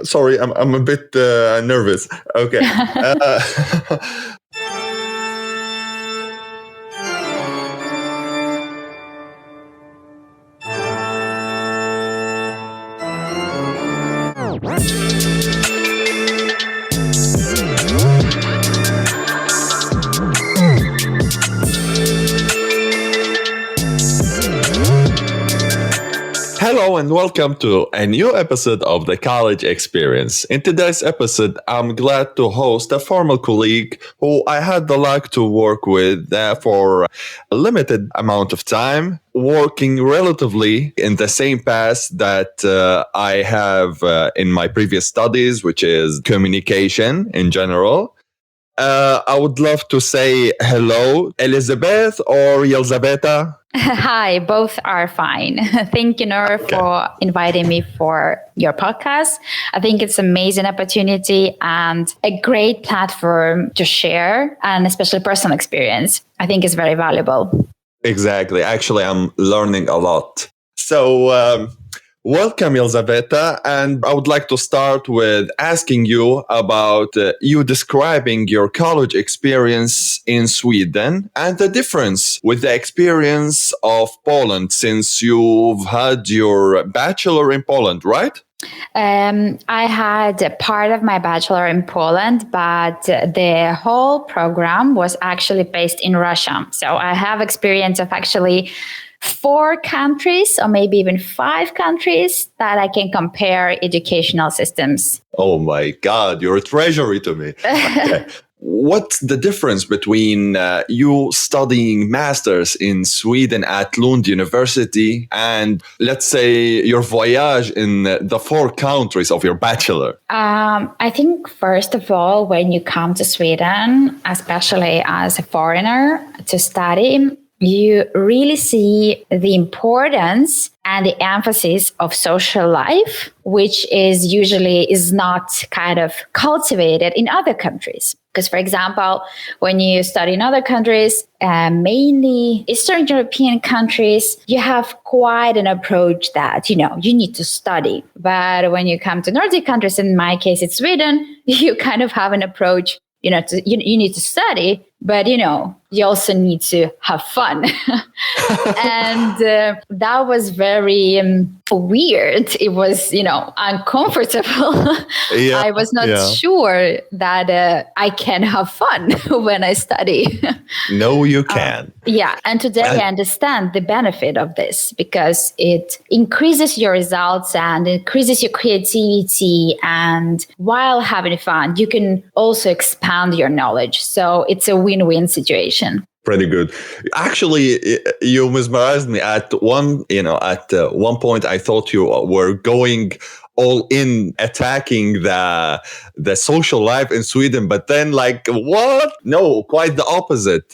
Sorry, I'm a bit nervous. Okay. Hello and welcome to a new episode of the College Experience. In today's episode, I'm glad to host a former colleague who I had the luck to work with for a limited amount of time, working relatively in the same path that I have in my previous studies, which is communication in general. I would love to say hello, Elizabeth or Yelzaveta. Hi, both are fine. Thank you, Nour, for inviting me for your podcast. I think it's an amazing opportunity and a great platform to share, and especially personal experience. I think it's very valuable. Exactly. Actually, I'm learning a lot. So, welcome, Elzaveta. And I would like to start with asking you about you describing your college experience in Sweden and the difference with the experience of Poland, since you've had your bachelor in Poland, right? I had a part of my bachelor in Poland, but the whole program was actually based in Russia. So I have experience of actually 4 countries or maybe even 5 countries that I can compare educational systems. Oh my God, you're a treasury to me. Okay. What's the difference between you studying masters in Sweden at Lund University and, let's say, your voyage in the 4 countries of your bachelor? I think, first of all, when you come to Sweden, especially as a foreigner to study, you really see the importance and the emphasis of social life, which is not kind of cultivated in other countries. Because, for example, when you study in other countries, mainly Eastern European countries, you have quite an approach that, you need to study. But when you come to Nordic countries, in my case, it's Sweden, you kind of have an approach, you need to study, but, you also need to have fun. And that was very weird. It was, uncomfortable. Yeah, I was not sure that I can have fun when I study. No, you can. And today I understand the benefit of this because it increases your results and increases your creativity. And while having fun, you can also expand your knowledge. So it's a win-win situation. Pretty good. Actually, you mesmerized me at one point. I thought you were going all in attacking the social life in Sweden, but then what? No, quite the opposite.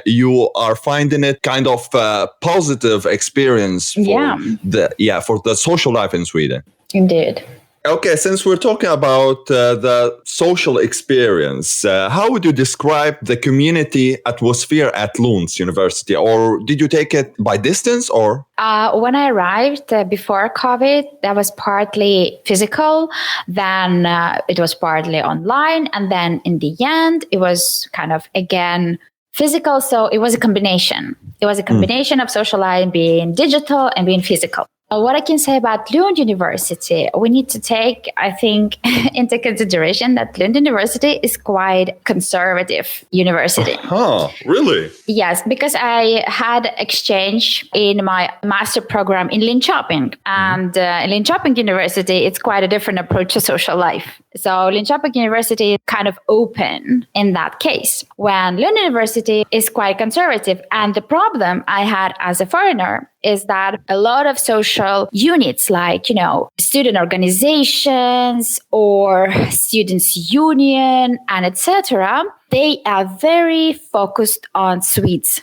You are finding it kind of a positive experience for the social life in Sweden. Indeed. Okay, since we're talking about the social experience, how would you describe the community atmosphere at Lund University? Or did you take it by distance or? When I arrived before COVID, that was partly physical, then it was partly online, and then in the end, it was kind of, again, physical. So it was a combination. It was a combination of social life being digital and being physical. What I can say about Lund University, we need to take, I think, into consideration that Lund University is quite conservative university. Oh, really? Yes, because I had exchange in my master program in Linköping. And in Linköping University, it's quite a different approach to social life. So Linköping University is kind of open in that case, when Lund University is quite conservative. And the problem I had as a foreigner is that a lot of social units like, student organizations or students' union and etc., they are very focused on Swedes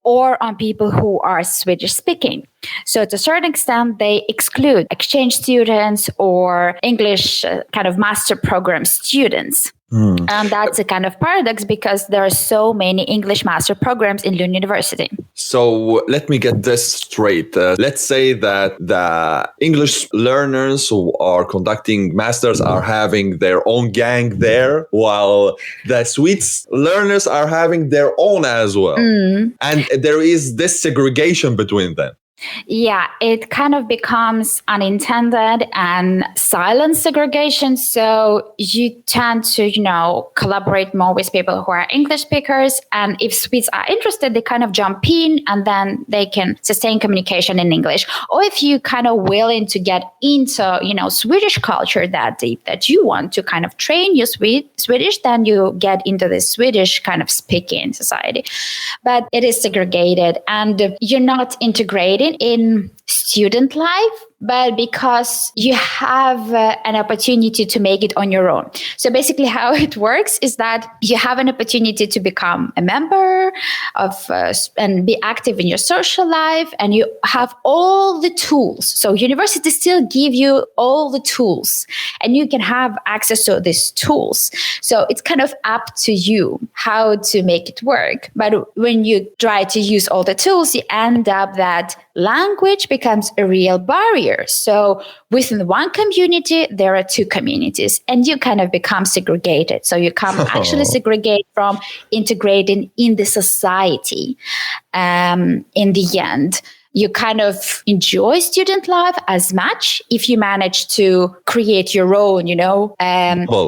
or on people who are Swedish speaking. So to a certain extent, they exclude exchange students or English kind of master program students. And that's a kind of paradox because there are so many English master programs in Lund University. So let me get this straight. Let's say that the English learners who are conducting masters are having their own gang there, while the Swedes learners are having their own as well. And there is this segregation between them. Yeah, it kind of becomes unintended and silent segregation. So you tend to, collaborate more with people who are English speakers. And if Swedes are interested, they kind of jump in and then they can sustain communication in English. Or if you kind of willing to get into, Swedish culture that deep, that you want to kind of train your Swedish, then you get into the Swedish kind of speaking society. But it is segregated and you're not integrated in student life, but because you have an opportunity to make it on your own. So basically how it works is that you have an opportunity to become a member of and be active in your social life, and you have all the tools. So universities still give you all the tools and you can have access to these tools. So it's kind of up to you how to make it work. But when you try to use all the tools, you end up that language becomes a real barrier. So within one community, there are two communities and you kind of become segregated. So you come actually segregate from integrating in the society in the end. You kind of enjoy student life as much if you manage to create your own,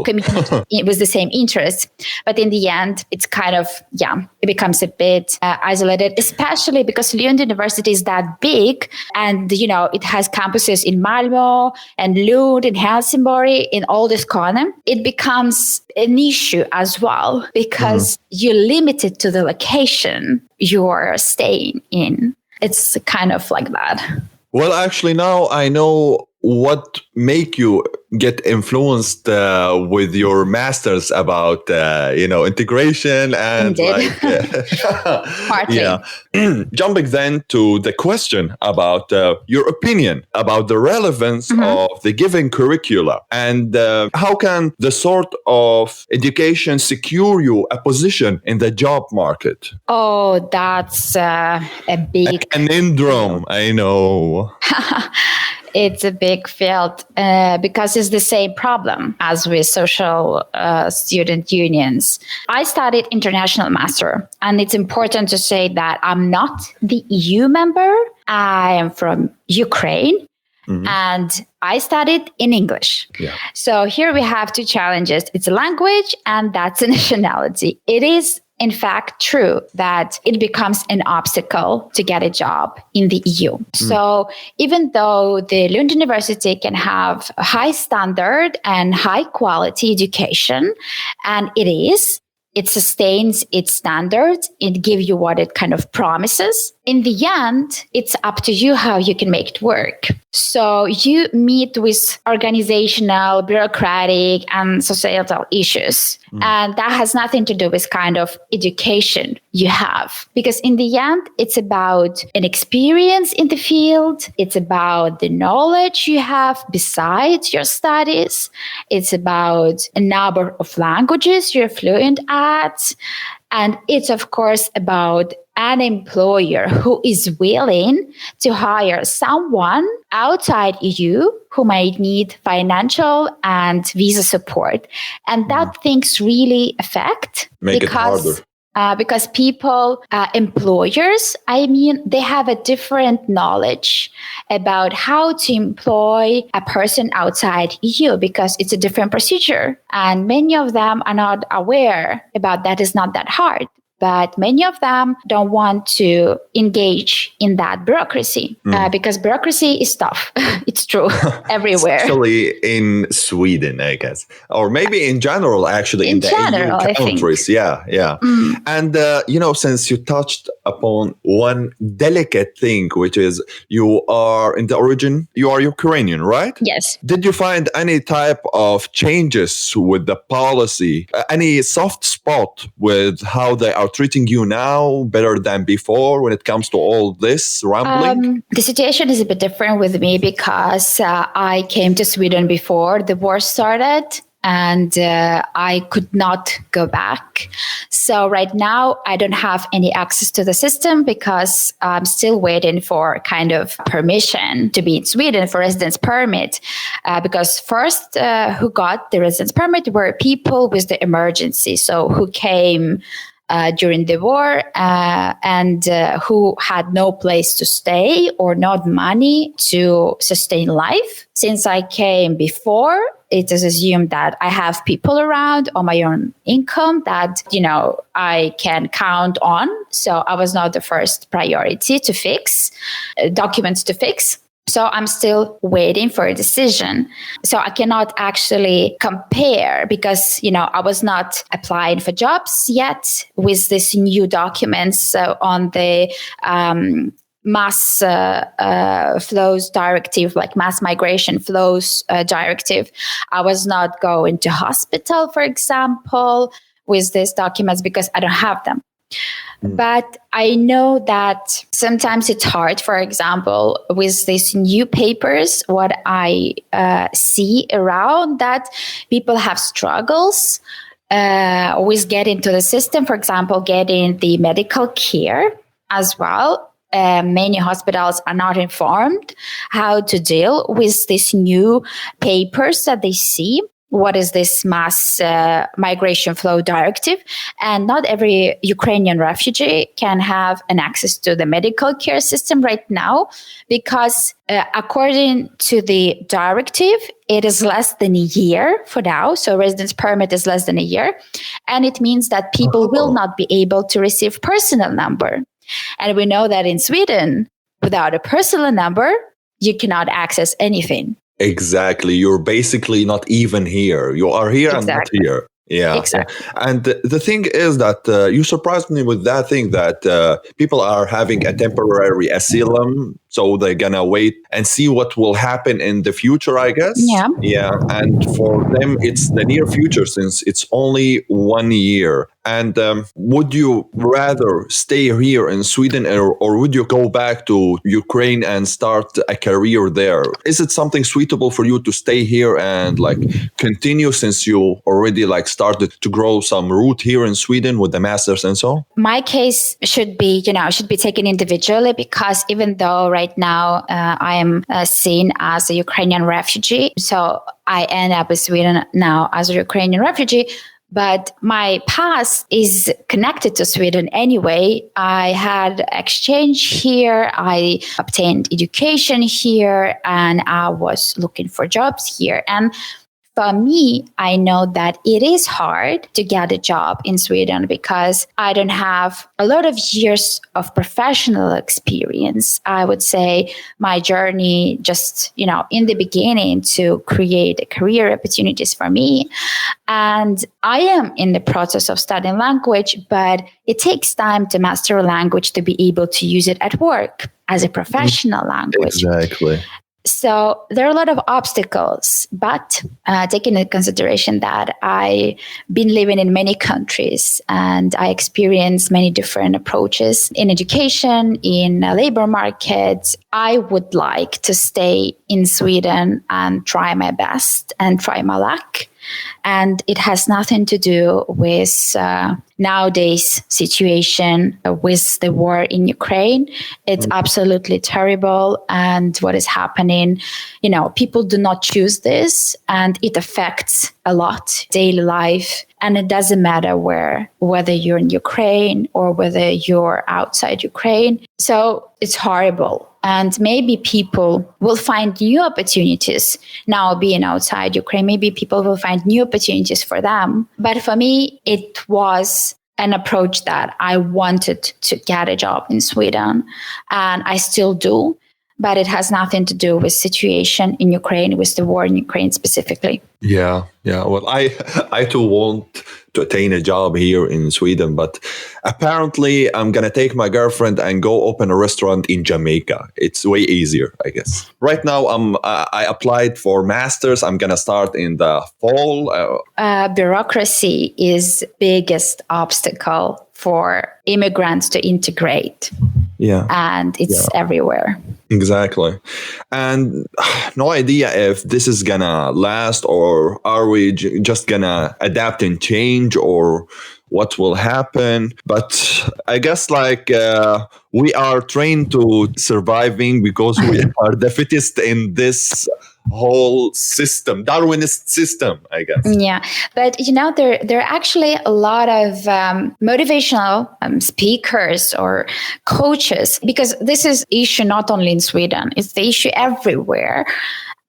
community with the same interests. But in the end, it's kind of, it becomes a bit isolated, especially because Lund University is that big and, it has campuses in Malmö and Lund and Helsingborg in all this corner. It becomes an issue as well because you're limited to the location you're staying in. It's kind of like that. Well, actually, now I know what make you get influenced with your masters about integration and Partly. Jumping then to the question about your opinion about the relevance of the given curricula and how can the sort of education secure you a position in the job market? Oh, that's a big conundrum. I know. It's a big field because it's the same problem as with social student unions. I studied international master, and it's important to say that I'm not the EU member. I am from Ukraine. And I studied in English. Yeah. So here we have two challenges. It's a language and that's a nationality. It is in fact true that it becomes an obstacle to get a job in the EU. So even though the Lund University can have a high standard and high quality education, and it sustains its standards, it gives you what it kind of promises. In the end, it's up to you how you can make it work. So you meet with organizational, bureaucratic, and societal issues. And that has nothing to do with kind of education you have. Because in the end, it's about an experience in the field. It's about the knowledge you have besides your studies. It's about a number of languages you're fluent at. And it's, of course, about an employer who is willing to hire someone outside EU who might need financial and visa support. And that things really affect Make it harder. Because people, employers, they have a different knowledge about how to employ a person outside EU because it's a different procedure. And many of them are not aware about that. It's not that hard. But many of them don't want to engage in that bureaucracy because bureaucracy is tough. It's true everywhere. Especially in Sweden, I guess. Or maybe in general, actually, in the EU countries. Yeah. And, since you touched upon one delicate thing, which is you are Ukrainian, right? Yes. Did you find any type of changes with the policy, any soft spot with how they are treating you now better than before when it comes to all this rambling? The situation is a bit different with me because I came to Sweden before the war started. and I could not go back. So right now, I don't have any access to the system because I'm still waiting for kind of permission to be in Sweden for residence permit. Because first, who got the residence permit were people with the emergency, so who came during the war and who had no place to stay or not money to sustain life. Since I came before, it is assumed that I have people around on my own income that, I can count on. So I was not the first priority to fix, documents to fix. So I'm still waiting for a decision. So I cannot actually compare because, I was not applying for jobs yet with this new documents on the mass flows directive, like mass migration flows directive. I was not going to hospital, for example, with these documents because I don't have them. But I know that sometimes it's hard, for example, with these new papers, what I see around that people have struggles with getting to the system, for example, getting the medical care as well. Many hospitals are not informed how to deal with these new papers that they see. What is this mass migration flow directive? And not every Ukrainian refugee can have an access to the medical care system right now, because according to the directive, it is less than a year for now. So residence permit is less than a year. And it means that people will not be able to receive personal number. And we know that in Sweden, without a personal number, you cannot access anything. Exactly. You're basically not even here. You are here and not here. Yeah. Exactly. And the thing is that you surprised me with that thing that people are having a temporary asylum. So they're going to wait and see what will happen in the future, I guess. Yeah. Yeah. And for them, it's the near future since it's only 1 year. And would you rather stay here in Sweden or would you go back to Ukraine and start a career there? Is it something suitable for you to stay here and continue since you already started to grow some root here in Sweden with the masters and so on? My case should be taken individually, because even though right now I am seen as a Ukrainian refugee, so I end up in Sweden now as a Ukrainian refugee, but my past is connected to Sweden anyway. I had exchange here, I obtained education here, and I was looking for jobs here. And for me, I know that it is hard to get a job in Sweden because I don't have a lot of years of professional experience. I would say my journey just, in the beginning to create career opportunities for me. And I am in the process of studying language, but it takes time to master a language to be able to use it at work as a professional language. Exactly. So there are a lot of obstacles, but taking into consideration that I've been living in many countries and I experienced many different approaches in education, in labor markets, I would like to stay in Sweden and try my best and try my luck. And it has nothing to do with nowadays situation with the war in Ukraine. It's absolutely terrible. And what is happening, people do not choose this, and it affects a lot daily life. And it doesn't matter whether you're in Ukraine or whether you're outside Ukraine. So it's horrible. And maybe people will find new opportunities now being outside Ukraine. Maybe people will find new opportunities for them. But for me, it was an approach that I wanted to get a job in Sweden. And I still do. But it has nothing to do with situation in Ukraine, with the war in Ukraine specifically. Yeah. Well, I too want to attain a job here in Sweden, but apparently I'm going to take my girlfriend and go open a restaurant in Jamaica. It's way easier, I guess. Right now, I applied for masters. I'm going to start in the fall. Bureaucracy is biggest obstacle for immigrants to integrate. And it's everywhere. Exactly. And no idea if this is gonna last, or are we just gonna adapt and change, or what will happen. But I guess we are trained to surviving because we are the fittest in this whole system, Darwinist system, I guess. Yeah, but there are actually a lot of motivational speakers or coaches, because this is issue not only in Sweden, it's the issue everywhere.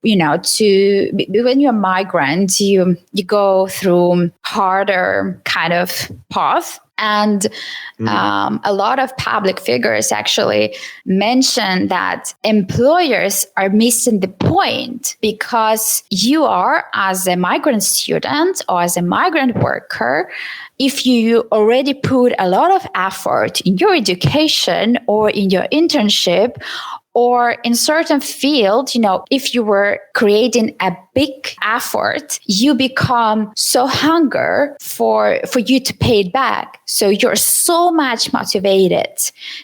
When you're a migrant, you go through harder kind of path. And a lot of public figures actually mention that employers are missing the point, because you are, as a migrant student or as a migrant worker, if you already put a lot of effort in your education or in your internship, or in certain field, if you were creating a big effort, you become so hunger for you to pay it back. So you're so much motivated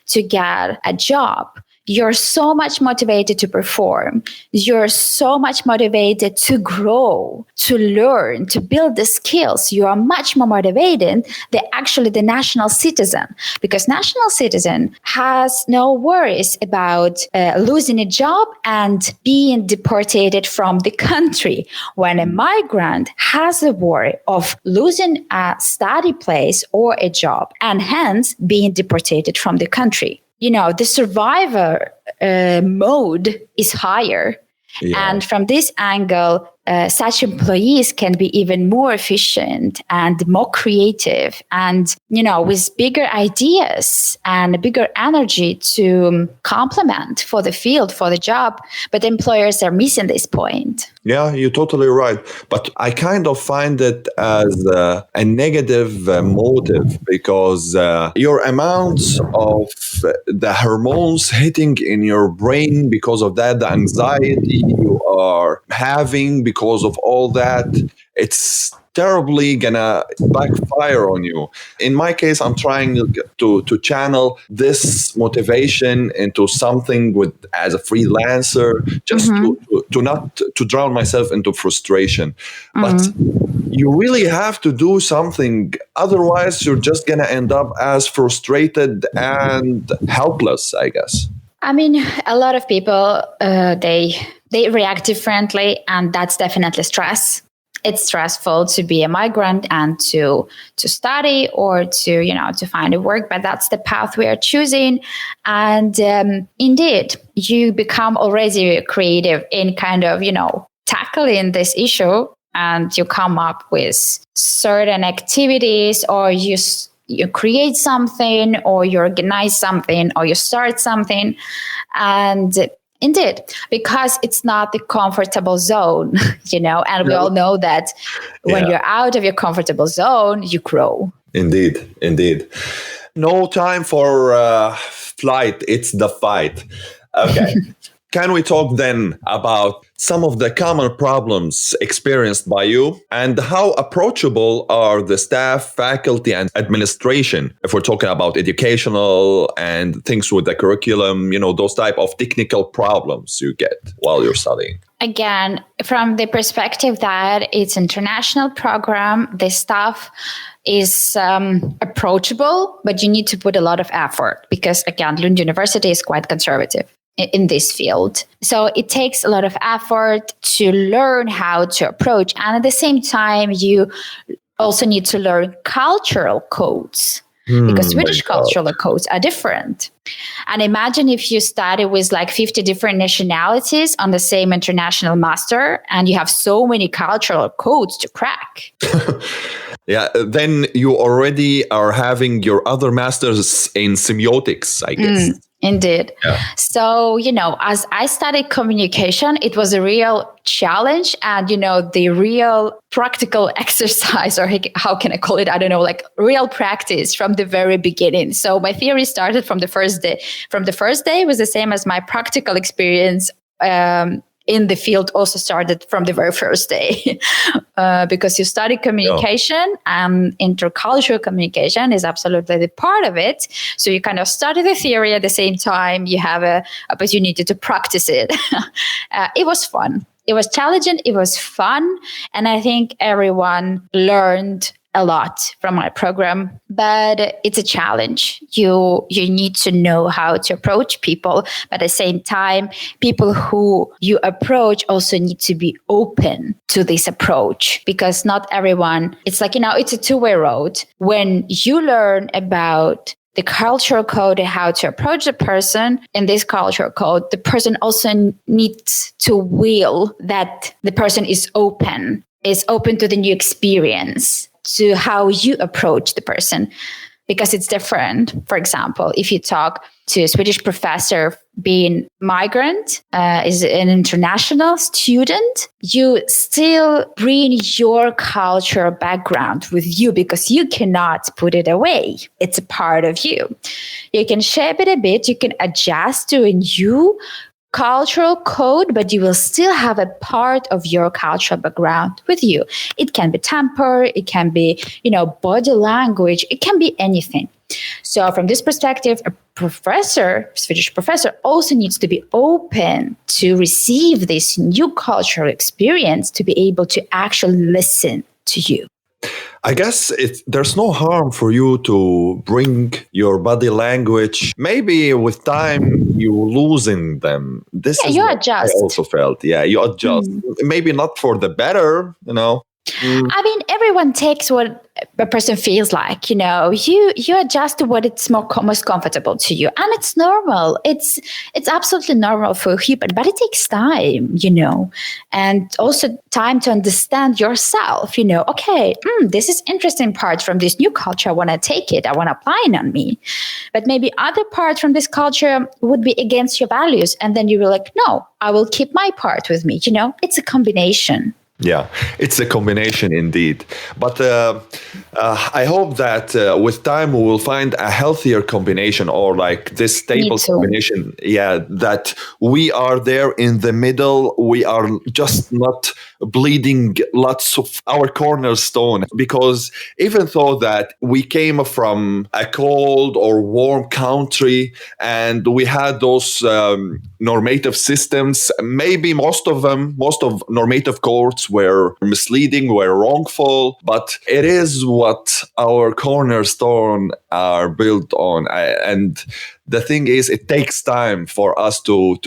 to get a job. You're so much motivated to perform. You're so much motivated to grow, to learn, to build the skills. You are much more motivated than actually the national citizen, because national citizen has no worries about losing a job and being deported from the country, when a migrant has a worry of losing a study place or a job, and hence being deported from the country. The survivor mode is higher. Yeah. And from this angle, such employees can be even more efficient and more creative, and, with bigger ideas and bigger energy to complement for the field, for the job. But employers are missing this point. Yeah, you're totally right. But I kind of find it as a negative motive, because your amounts of the hormones hitting in your brain because of that, the anxiety you are having because of all that, it's terribly gonna backfire on you. In my case, I'm trying to channel this motivation into something as a freelancer, just to not to drown myself into frustration. But you really have to do something, otherwise you're just gonna end up as frustrated and helpless, I guess. I mean, a lot of people they react differently, and that's definitely stress. It's stressful to be a migrant and to study or to find a work, but that's the path we are choosing. And indeed, you become already creative in kind of tackling this issue, and you come up with certain activities, or you create something, or you organize something, or you start something. And indeed, because it's not the comfortable zone, and we all know that when you're out of your comfortable zone, you grow. Indeed. No time for flight, it's the fight. Okay. Can we talk then about some of the common problems experienced by you, and how approachable are the staff, faculty, and administration, if we're talking about educational and things with the curriculum, those type of technical problems you get while you're studying? Again, from the perspective that it's an international program, the staff is approachable, but you need to put a lot of effort, because again, Lund University is quite conservative in this field. So it takes a lot of effort to learn how to approach. And at the same time, you also need to learn cultural codes, because Swedish cultural codes are different. And imagine if you study with 50 different nationalities on the same international master, and you have so many cultural codes to crack. Yeah, then you already are having your other masters in semiotics, I guess. Indeed. Yeah. So, as I studied communication, it was a real challenge, and, the real practical exercise, or how can I call it? I don't know, real practice from the very beginning. So my theory started from the first day. From the first day, it was the same as my practical experience in the field also started from the very first day because you study communication and intercultural communication is absolutely the part of it. So you kind of study the theory at the same time. You have an opportunity to practice it. It was fun. It was challenging. It was fun. And I think everyone learned a lot from my program, but it's a challenge. You need to know how to approach people, but at the same time, people who you approach also need to be open to this approach, because not everyone, it's like, it's a two-way road. When you learn about the cultural code and how to approach the person in this cultural code, the person also needs to will that the person is open to the new experience, to how you approach the person, because it's different. For example, if you talk to a Swedish professor being migrant, is an international student, you still bring your cultural background with you because you cannot put it away. It's a part of you. You can shape it a bit, you can adjust to a new cultural code, but you will still have a part of your cultural background with you. It can be temper, it can be, body language, it can be anything. So from this perspective, a Swedish professor also needs to be open to receive this new cultural experience, to be able to actually listen to you. I guess there's no harm for you to bring your body language. Maybe with time, you losing them. This is you what adjust. I also felt. Yeah, you adjust. Maybe not for the better, I mean, everyone takes what a person feels like, you adjust to what it's most comfortable to you. And it's normal. It's absolutely normal for a human, but it takes time, and also time to understand yourself, okay, this is interesting part from this new culture. I want to take it. I want to apply it on me. But maybe other parts from this culture would be against your values. And then you were like, no, I will keep my part with me. It's a combination. Yeah, it's a combination indeed. But I hope that with time we will find a healthier combination, or like this stable combination. Yeah, that we are there in the middle. We are just not bleeding lots of our cornerstone, because even though that we came from a cold or warm country and we had those normative systems, maybe most of normative codes were misleading, were wrongful, but it is what our cornerstone are built on. And the thing is, it takes time for us to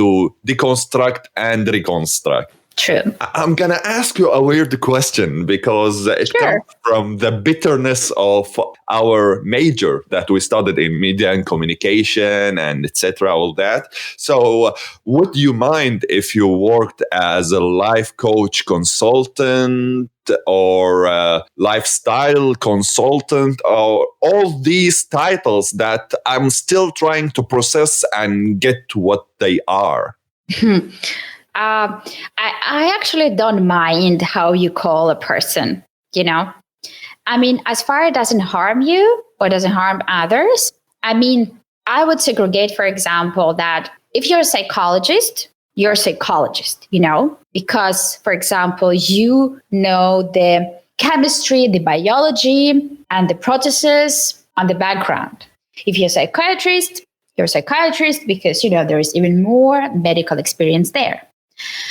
deconstruct and reconstruct. True. I'm going to ask you a weird question, because it comes from the bitterness of our major that we studied in media and communication and etc. all that. So would you mind if you worked as a life coach consultant or a lifestyle consultant, or all these titles that I'm still trying to process and get to what they are? I actually don't mind how you call a person, I mean, as far as it doesn't harm you or doesn't harm others, I mean, I would segregate, for example, that if you're a psychologist, you're a psychologist, because, for example, you know the chemistry, the biology, and the processes on the background. If you're a psychiatrist, you're a psychiatrist because, there is even more medical experience there.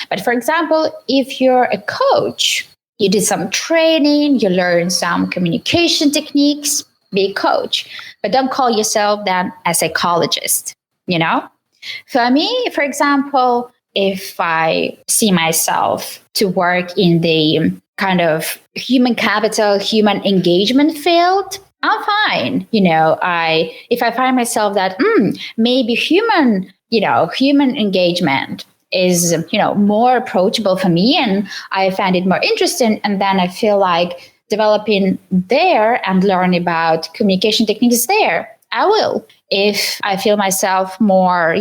But for example, if you're a coach, you did some training, you learned some communication techniques, be a coach, but don't call yourself then a psychologist, For me, for example, if I see myself to work in the kind of human capital, human engagement field, I'm fine. If I find myself that maybe human engagement is, more approachable for me and I find it more interesting, and then I feel like developing there and learn about communication techniques there, I will. If I feel myself more,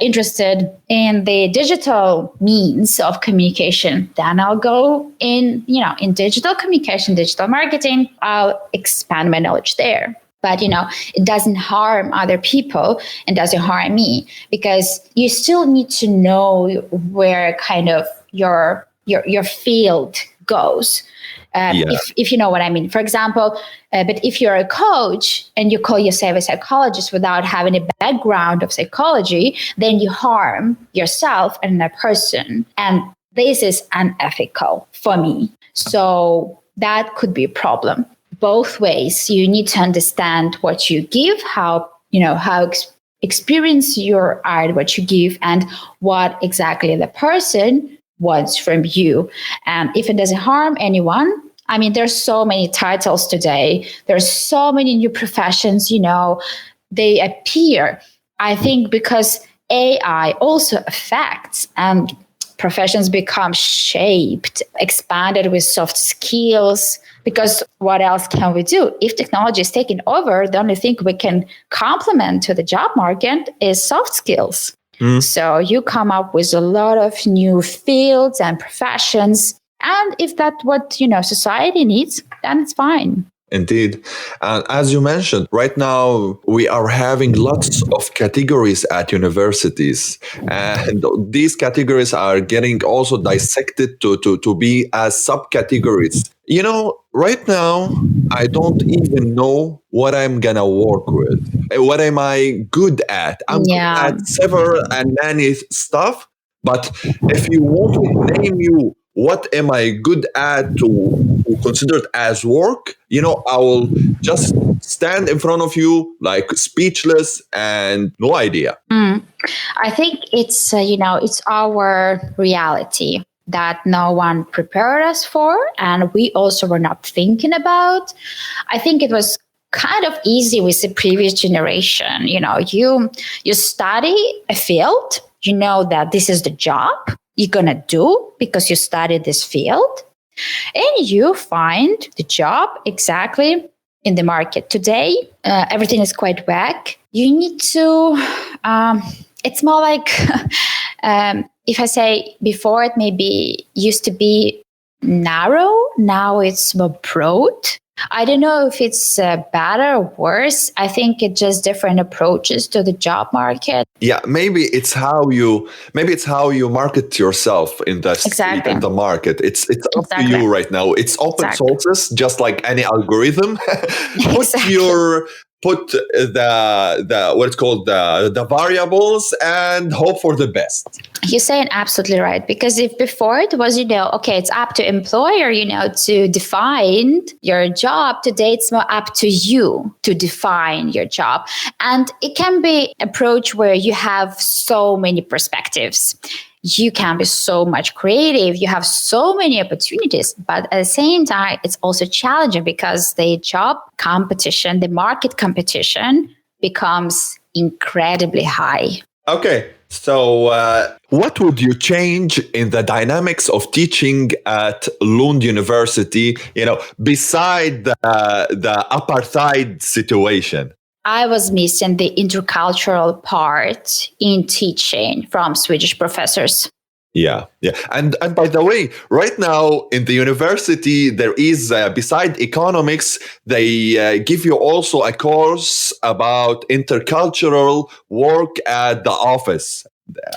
interested in the digital means of communication, then I'll go in digital communication, digital marketing. I'll expand my knowledge there. but it doesn't harm other people and doesn't harm me, because you still need to know where kind of your field goes. If you know what I mean. For example, but if you're a coach and you call yourself a psychologist without having a background of psychology, then you harm yourself and a person. And this is unethical for me. So that could be a problem. Both ways. You need to understand what you give, how experience your art, what you give, and what exactly the person wants from you. And if it doesn't harm anyone, I mean, there's so many titles today. There's so many new professions, they appear. I think because AI also affects, and professions become shaped, expanded with soft skills. Because what else can we do? If technology is taking over, the only thing we can complement to the job market is soft skills. So you come up with a lot of new fields and professions. And if that's what, society needs, then it's fine. Indeed. And as you mentioned, right now we are having lots of categories at universities. And these categories are getting also dissected to be as subcategories. Right now, I don't even know what I'm going to work with. What am I good at? I'm good at several and many stuff. But if you want to name you, what am I good at to consider it as work? I will just stand in front of you like speechless and no idea. I think it's, it's our reality that no one prepared us for, and we also were not thinking about. I think it was kind of easy with the previous generation. You study a field, you know that this is the job you're going to do because you studied this field, and you find the job exactly in the market. Today, everything is quite vague. You need to, it's more like, if I say before, it maybe used to be narrow, now it's more broad. I don't know if it's better or worse. I think it's just different approaches to the job market. Yeah, maybe it's how you market yourself in the street, in the market. It's up to you right now. It's open sources, just like any algorithm. Put the what's called the variables and hope for the best. You're saying absolutely right, because if before it was, it's up to employer, to define your job. Today, it's more up to you to define your job. And it can be an approach where you have so many perspectives. You can be so much creative. You have so many opportunities, but at the same time, it's also challenging because the job competition, the market competition becomes incredibly high. Okay. So what would you change in the dynamics of teaching at Lund University, beside the apartheid situation? I was missing the intercultural part in teaching from Swedish professors. Yeah. And by the way, right now in the university, there is, beside economics, they give you also a course about intercultural work at the office.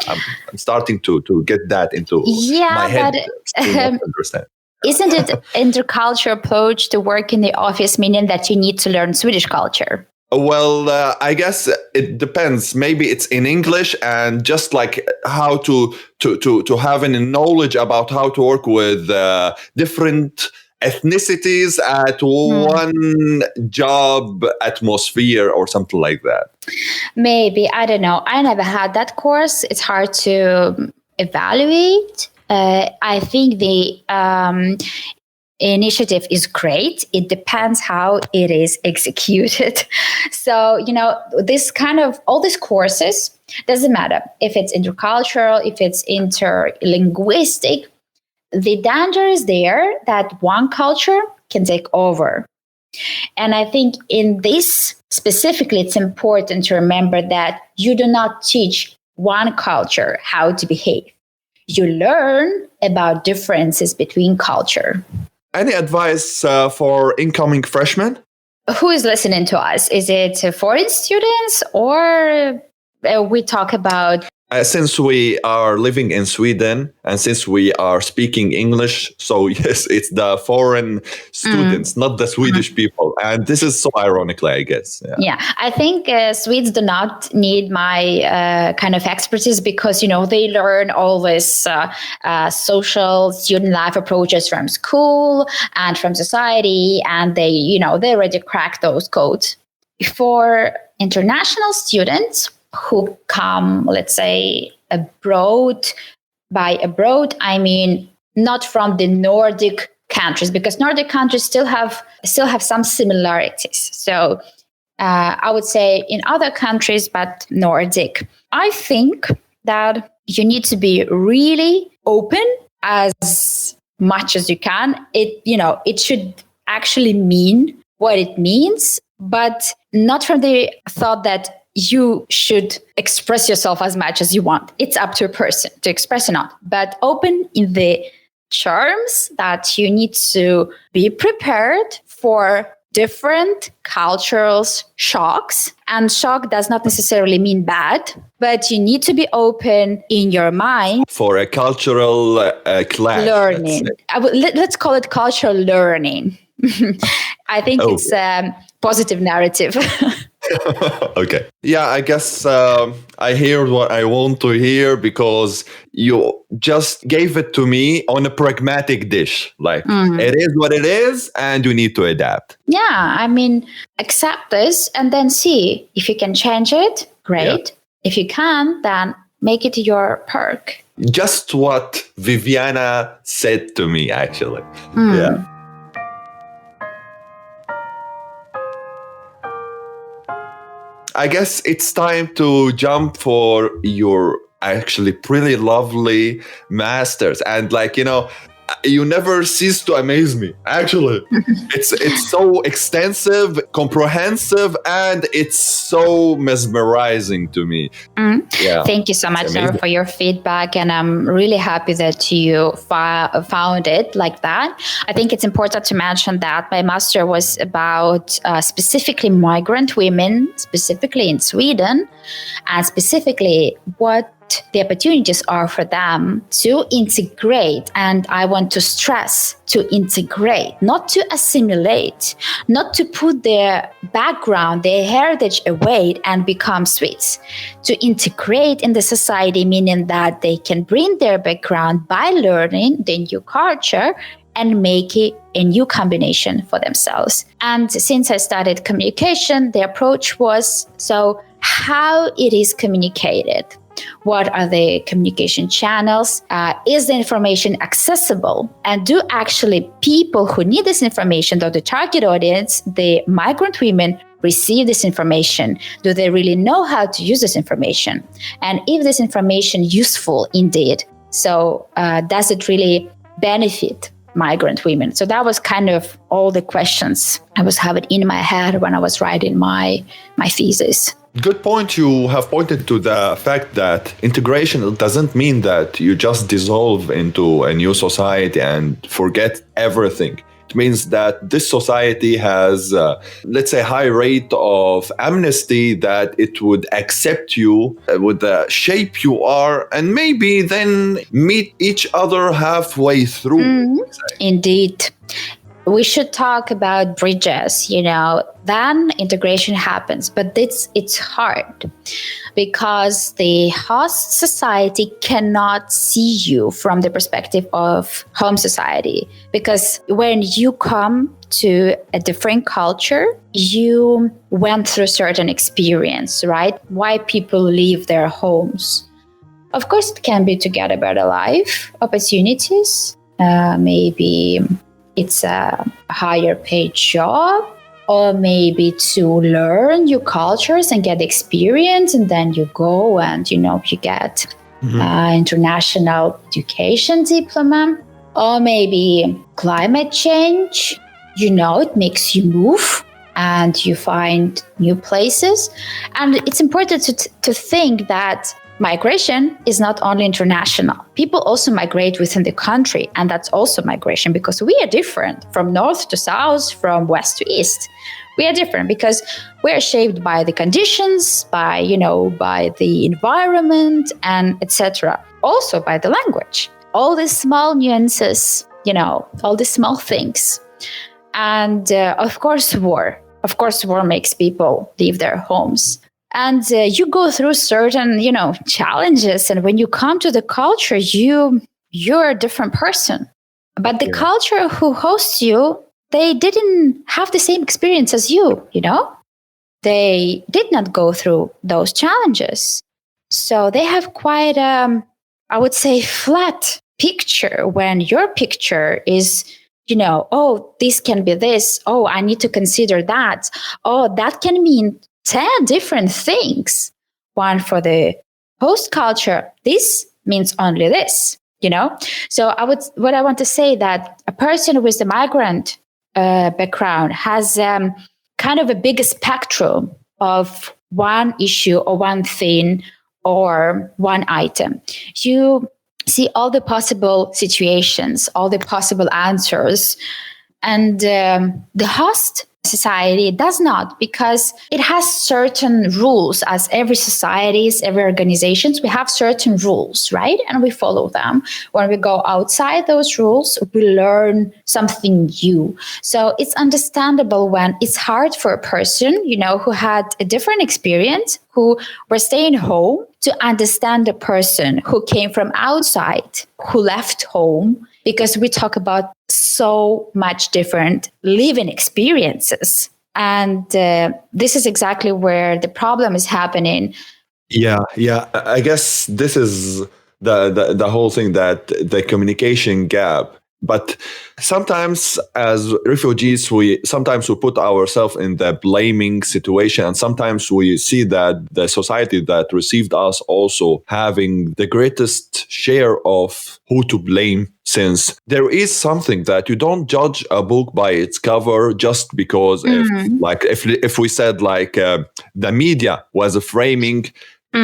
I'm starting to get that into my head. But, understand. Isn't it intercultural approach to work in the office, meaning that you need to learn Swedish culture? Well, I guess it depends. Maybe it's in English, and just like how to have a knowledge about how to work with different ethnicities at one job atmosphere or something like that. Maybe, I don't know. I never had that course. It's hard to evaluate. I think the initiative is great. It depends how it is executed. So, this kind of all these courses, doesn't matter if it's intercultural, if it's interlinguistic, the danger is there that one culture can take over. And I think in this specifically, it's important to remember that you do not teach one culture how to behave. You learn about differences between culture. Any advice for incoming freshmen? who is listening to us? Is it foreign students, or we talk about since we are living in Sweden and since we are speaking English, so yes, it's the foreign students, not the Swedish people. And this is so ironically, I guess. Yeah, I think Swedes do not need my kind of expertise because, they learn all this social student life approaches from school and from society, and they already crack those codes. For international students who come, let's say, abroad, by abroad, I mean not from the Nordic countries, because Nordic countries still have some similarities. So I would say in other countries, but Nordic. I think that you need to be really open as much as you can. It should actually mean what it means, but not from the thought that you should express yourself as much as you want. It's up to a person to express or not, but open in the terms that you need to be prepared for different cultural shocks. And shock does not necessarily mean bad, but you need to be open in your mind. For a cultural clash. Learning. Let's call it cultural learning. I think it's a positive narrative. Okay. Yeah, I guess I hear what I want to hear because you just gave it to me on a pragmatic dish. Like, it is what it is and you need to adapt. Yeah, I mean, accept this and then see if you can change it. Great. Yeah. If you can, then make it your perk. Just what Viviana said to me, actually. Yeah. I guess it's time to jump for your actually pretty lovely masters. And you never cease to amaze me. Actually, it's so extensive, comprehensive, and it's so mesmerizing to me. Yeah, thank you so much, Nour, for your feedback, and I'm really happy that you found it like that. I think it's important to mention that my master was about specifically migrant women, specifically in Sweden, and specifically what the opportunities are for them to integrate. And I want to stress to integrate, not to assimilate, not to put their background, their heritage away and become Swedes. To integrate in the society, meaning that they can bring their background by learning the new culture and make it a new combination for themselves. And since I studied communication, the approach was, so how it is communicated. What are the communication channels? Is the information accessible? And do actually people who need this information, though the target audience, the migrant women, receive this information? Do they really know how to use this information? And if this information useful indeed, so does it really benefit migrant women? So that was kind of all the questions I was having in my head when I was writing my thesis. Good point. You have pointed to the fact that integration doesn't mean that you just dissolve into a new society and forget everything. It means that this society has, let's say, high rate of amnesty, that it would accept you with the shape you are and maybe then meet each other halfway through. Indeed. We should talk about bridges, then integration happens, but it's hard because the host society cannot see you from the perspective of home society. Because when you come to a different culture, you went through a certain experience, right? Why people leave their homes. Of course, it can be to get a better life, opportunities, maybe it's a higher paid job, or maybe to learn new cultures and get experience, and then you go and you get international education diploma, or maybe climate change. It makes you move and you find new places. And it's important to think that migration is not only international. People also migrate within the country, and that's also migration because we are different from north to south, from west to east. We are different because we are shaped by the conditions, by the environment, and etc. Also by the language. All these small nuances, all these small things. And of course, war. Of course, war makes people leave their homes. And you go through certain, challenges. And when you come to the culture, you're a different person. But the culture who hosts you, they didn't have the same experience as you, They did not go through those challenges. So they have quite, I would say, flat picture when your picture is, oh, this can be this. Oh, I need to consider that. Oh, that can mean 10 different things. One for the host culture, this means only this, So what I want to say that a person with a migrant background has kind of a bigger spectrum of one issue or one thing or one item. You see all the possible situations, all the possible answers. And the host society does not, because it has certain rules. As every societies, every organizations, we have certain rules, right? And we follow them. When we go outside those rules, we learn something new. So it's understandable when it's hard for a person, who had a different experience, who were staying home, to understand the person who came from outside, who left home, because we talk about so much different living experiences. And this is exactly where the problem is happening. Yeah. I guess this is the whole thing, that the communication gap. But sometimes as refugees, we put ourselves in the blaming situation. And sometimes we see that the society that received us also having the greatest share of who to blame, since there is something that you don't judge a book by its cover just because if we said the media was framing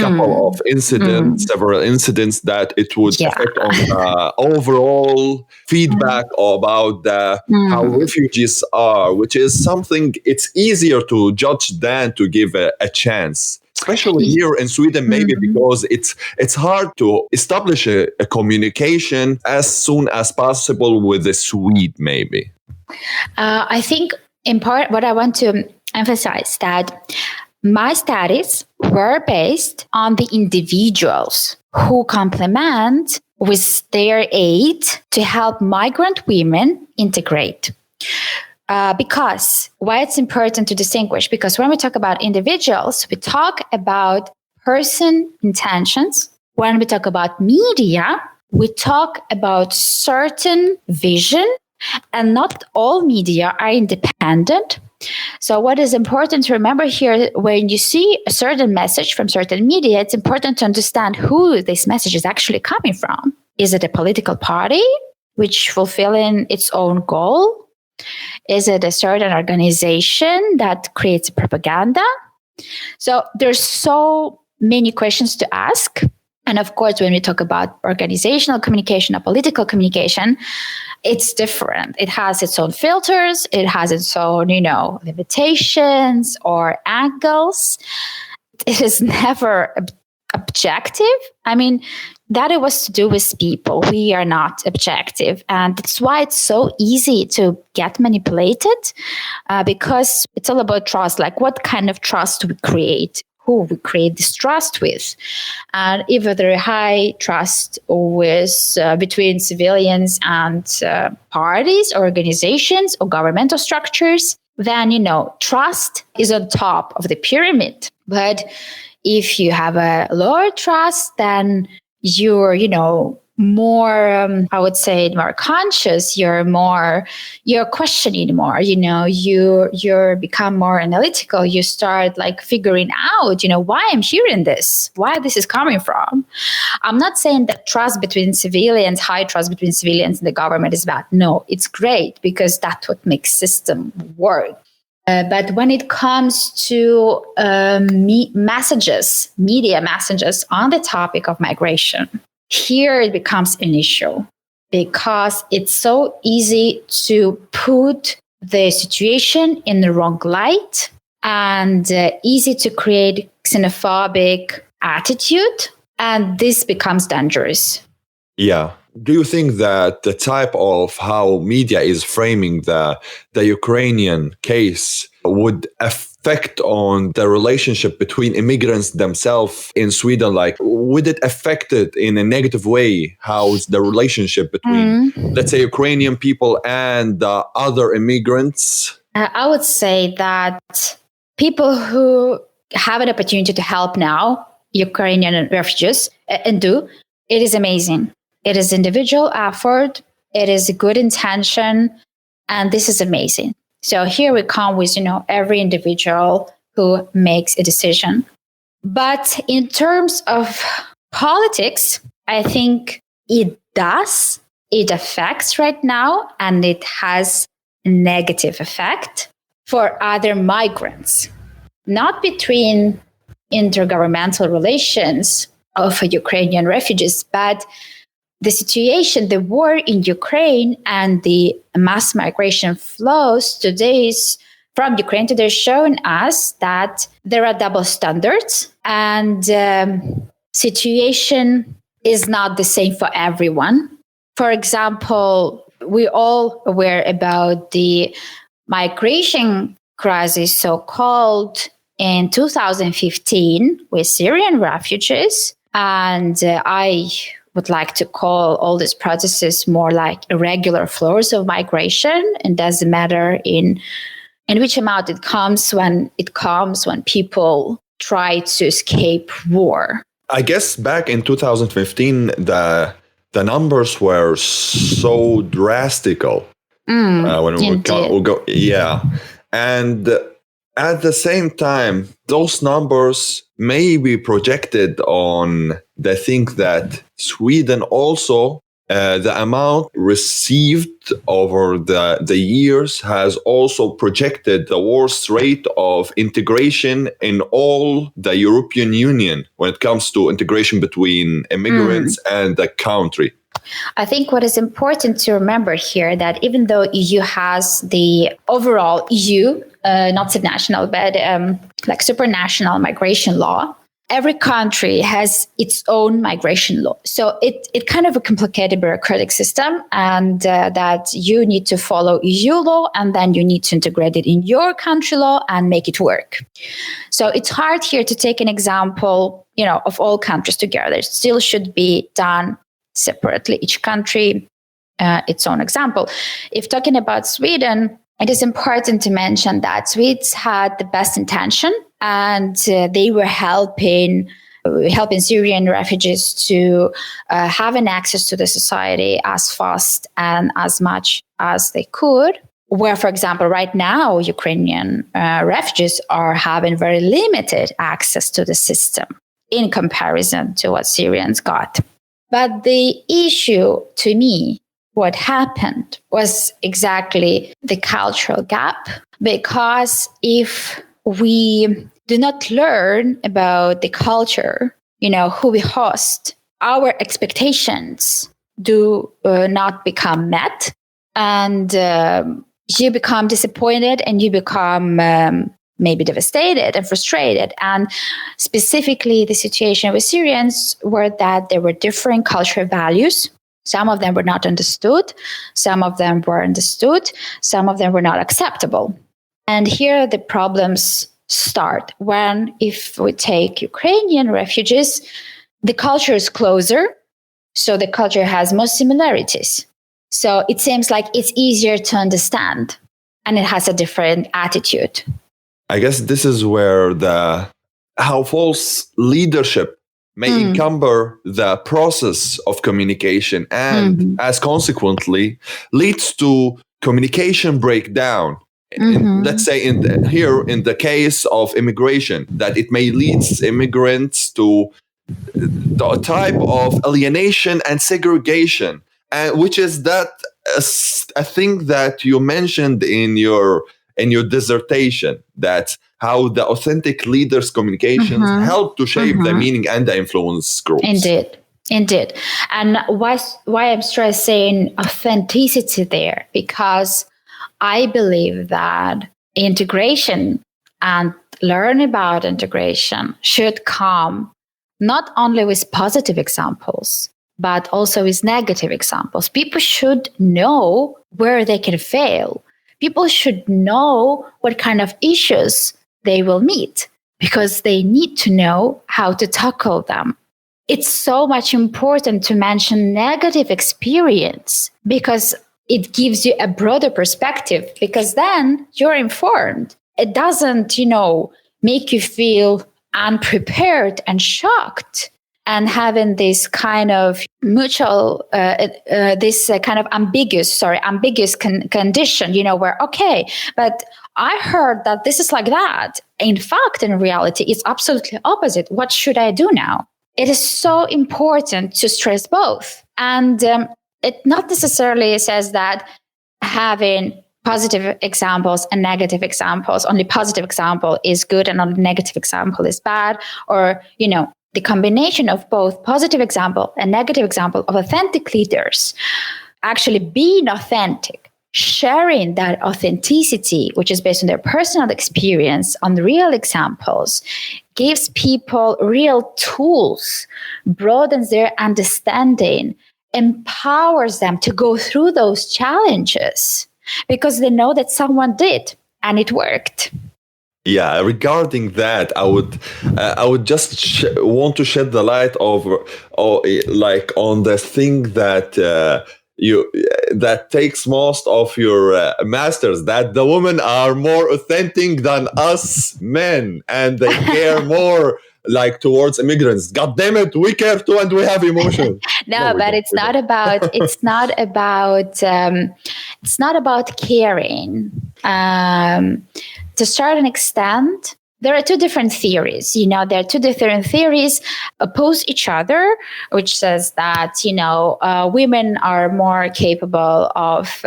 couple of incidents, several incidents, that it would affect on the overall feedback about how refugees are, which is something it's easier to judge than to give a chance. Especially here in Sweden, maybe because it's hard to establish a communication as soon as possible with the Swede, maybe. I think in part what I want to emphasize that my studies were based on the individuals who complement with their aid to help migrant women integrate. Because why it's important to distinguish? Because when we talk about individuals, we talk about person intentions. When we talk about media, we talk about certain vision, and not all media are independent. So what is important to remember here, when you see a certain message from certain media, it's important to understand who this message is actually coming from. Is it a political party which fulfilling its own goal? Is it a certain organization that creates propaganda? So there's so many questions to ask. And of course, when we talk about organizational communication or political communication, it's different. It has its own filters. It has its own, limitations or angles. It is never objective. I mean, that it was to do with people. We are not objective. And that's why it's so easy to get manipulated, because it's all about trust. Like, what kind of trust we create? Who we create this trust with? And if there is high trust with between civilians and parties, organizations, or governmental structures, then, trust is on top of the pyramid. But if you have a lower trust, then you're, more, I would say, more conscious. You're questioning more. You're become more analytical. You start figuring out, why I'm hearing this, why this is coming from. I'm not saying that trust between civilians, high trust between civilians and the government is bad. No, it's great, because that's what makes system work. But when it comes to media messages on the topic of migration, here it becomes an issue because it's so easy to put the situation in the wrong light and easy to create xenophobic attitude. And this becomes dangerous. Yeah. Do you think that the type of how media is framing the Ukrainian case would affect on the relationship between immigrants themselves in Sweden? Like, would it affect it in a negative way? How's the relationship between, let's say, Ukrainian people and other immigrants? I would say that people who have an opportunity to help now, Ukrainian refugees, and do, it is amazing. It is individual effort. It is a good intention. And this is amazing. So here we come with, every individual who makes a decision. But in terms of politics, I think it does. It affects right now, and it has a negative effect for other migrants, not between intergovernmental relations of Ukrainian refugees, but the situation, the war in Ukraine and the mass migration flows today from Ukraine today showing us that there are double standards and situation is not the same for everyone. For example, we're all aware about the migration crisis, so-called, in 2015 with Syrian refugees. And I would like to call all these processes more like irregular flows of migration. It doesn't matter in which amount it comes when people try to escape war. I guess back in 2015, the numbers were so drastical. When we go, yeah. And at the same time, those numbers may be projected on the thing that Sweden also, the amount received over the years has also projected the worst rate of integration in all the European Union when it comes to integration between immigrants and the country. I think what is important to remember here that even though EU has the overall EU, not subnational, but like supranational migration law, every country has its own migration law. So it kind of a complicated bureaucratic system, and that you need to follow EU law, and then you need to integrate it in your country law and make it work. So it's hard here to take an example, of all countries together. It still should be done separately, each country its own example. If talking about Sweden, it is important to mention that Swedes had the best intention, and they were helping Syrian refugees to have an access to the society as fast and as much as they could. Where, for example, right now, Ukrainian refugees are having very limited access to the system in comparison to what Syrians got. But the issue to me, what happened was exactly the cultural gap, because if we do not learn about the culture, who we host, our expectations do not become met, and you become disappointed and you become maybe devastated and frustrated. And specifically the situation with Syrians were that there were different cultural values. Some of them were not understood. Some of them were understood. Some of them were not acceptable. And here the problems start if we take Ukrainian refugees, the culture is closer. So the culture has more similarities. So it seems like it's easier to understand, and it has a different attitude. I guess this is where how false leadership may encumber the process of communication, and as consequently leads to communication breakdown. Let's say in the case of immigration, that it may lead immigrants to the type of alienation and segregation, which is a thing that you mentioned in your in your dissertation, that how the authentic leaders' communications help to shape the meaning and the influence groups. Indeed. And why I'm stressing authenticity there? Because I believe that integration and learn about integration should come not only with positive examples, but also with negative examples. People should know where they can fail. People should know what kind of issues they will meet, because they need to know how to tackle them. It's so much important to mention negative experience, because it gives you a broader perspective, because then you're informed. It doesn't, make you feel unprepared and shocked and having this kind of mutual, kind of ambiguous condition, where, okay, but I heard that this is like that. In fact, in reality, it's absolutely opposite. What should I do now? It is so important to stress both. And it not necessarily says that having positive examples and negative examples, only positive example is good and only negative example is bad, or, the combination of both positive example and negative example of authentic leaders, actually being authentic, sharing that authenticity, which is based on their personal experience, on real examples, gives people real tools, broadens their understanding, empowers them to go through those challenges because they know that someone did and it worked. Yeah, regarding that, I would just want to shed the light on the thing that that takes most of your masters, that the women are more authentic than us men, and they care more towards immigrants. God damn it, we care too, and we have emotion. No, but it's not about caring. To a certain extent, there are two different theories. There are two different theories oppose each other, which says that, women are more capable of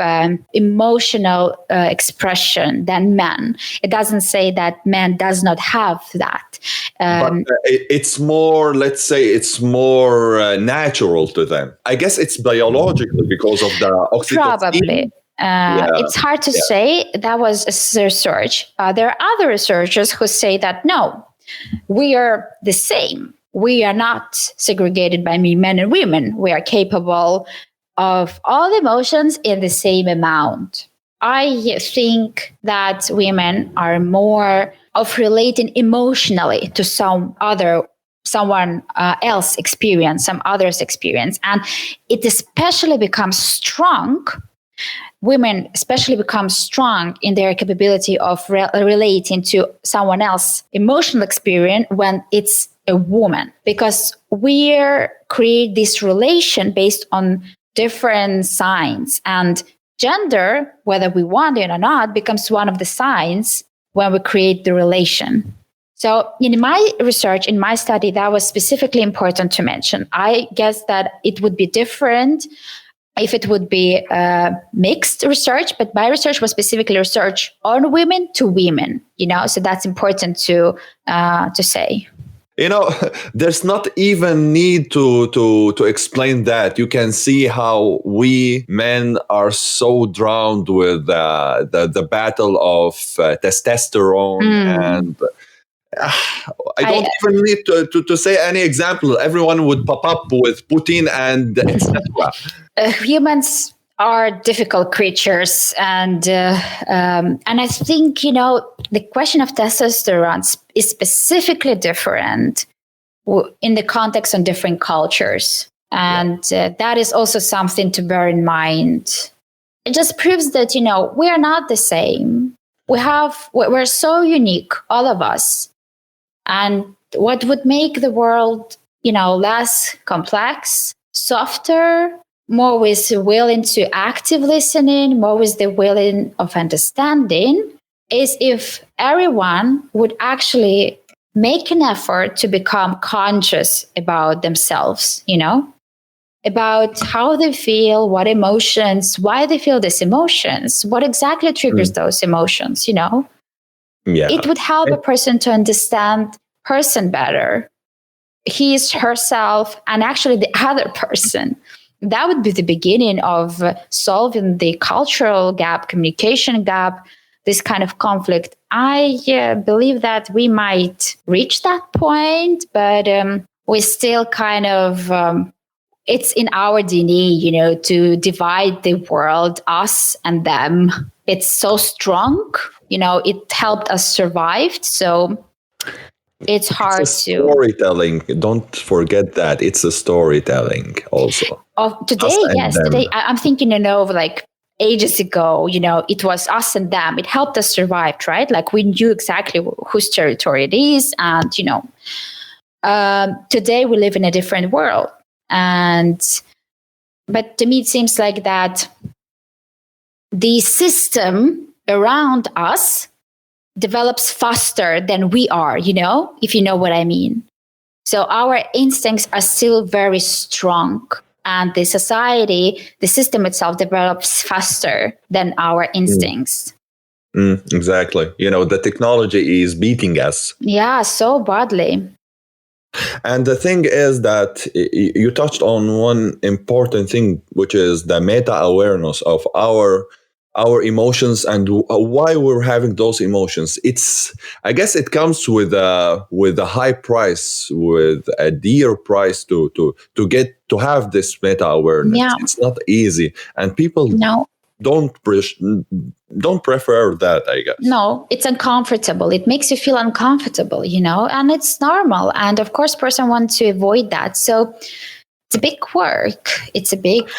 emotional expression than men. It doesn't say that men does not have that. But it's more, let's say, it's more natural to them. I guess it's biological because of the oxytocin. Probably. It's hard to say. That was a research. There are other researchers who say that, no, we are the same. We are not segregated by men and women. We are capable of all emotions in the same amount. I think that women are more of relating emotionally to someone else experience, some others experience. And it especially becomes strong. Women especially become strong in their capability of relating to someone else's emotional experience when it's a woman, because we create this relation based on different signs, and gender, whether we want it or not, becomes one of the signs when we create the relation. So in my research, in my study, that was specifically important to mention. I guess that it would be different if it would be mixed research, but my research was specifically research on women to women, so that's important to say. There's not even need to explain that. You can see how we men are so drowned with the battle of testosterone and I don't even need to say any example. Everyone would pop up with Putin and etc. Humans are difficult creatures, and I think the question of testosterone is specifically different in the context of different cultures, and that is also something to bear in mind. It just proves that we are not the same. We're so unique, all of us. And what would make the world, less complex, softer, more with willing to active listening, more with the willing of understanding, is if everyone would actually make an effort to become conscious about themselves, about how they feel, what emotions, why they feel these emotions, what exactly triggers those emotions, Yeah. It would help a person to understand person better, his, herself, and actually the other person. That would be the beginning of solving the cultural gap, communication gap, this kind of conflict. I believe that we might reach that point, but we still kind of it's in our DNA, to divide the world, us and them. It's so strong, it helped us survive. So it's hard It's a storytelling. Don't forget that it's a storytelling also. Today, Us and yes, them. today I'm thinking, of like ages ago, it was us and them. It helped us survive, right? Like we knew exactly whose territory it is. And, today we live in a different world. But to me, it seems like that the system around us develops faster than we are, if you know what I mean. So our instincts are still very strong, and the society, the system itself develops faster than our instincts. Exactly. The technology is beating us. Yeah, so badly. And the thing is that you touched on one important thing, which is the meta awareness of our emotions and why we're having those emotions. I guess it comes with a high price, with a dear price to get to have this meta awareness. Yeah. It's not easy, and people No. don't prefer that, I guess. No, it's uncomfortable. It makes you feel uncomfortable, and it's normal. And of course, person wants to avoid that. So it's a big work. It's a big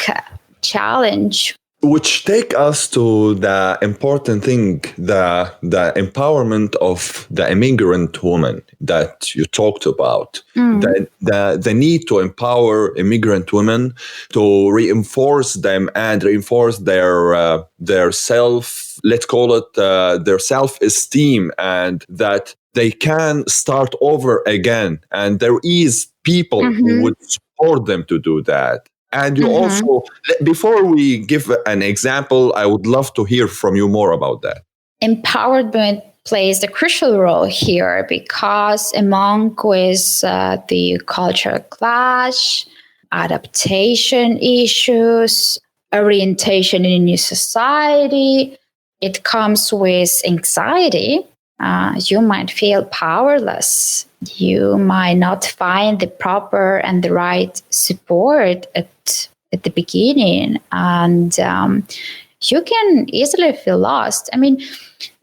challenge. Which take us to the important thing, the empowerment of the immigrant woman that you talked about. The need to empower immigrant women, to reinforce them and reinforce their self, let's call it their self-esteem, and that they can start over again. And there is people who would support them to do that. And you also, before we give an example, I would love to hear from you more about that. Empowerment plays a crucial role here because among with the cultural clash, adaptation issues, orientation in a new society, it comes with anxiety. You might feel powerless. You might not find the proper and the right support at the beginning, and you can easily feel lost. I mean,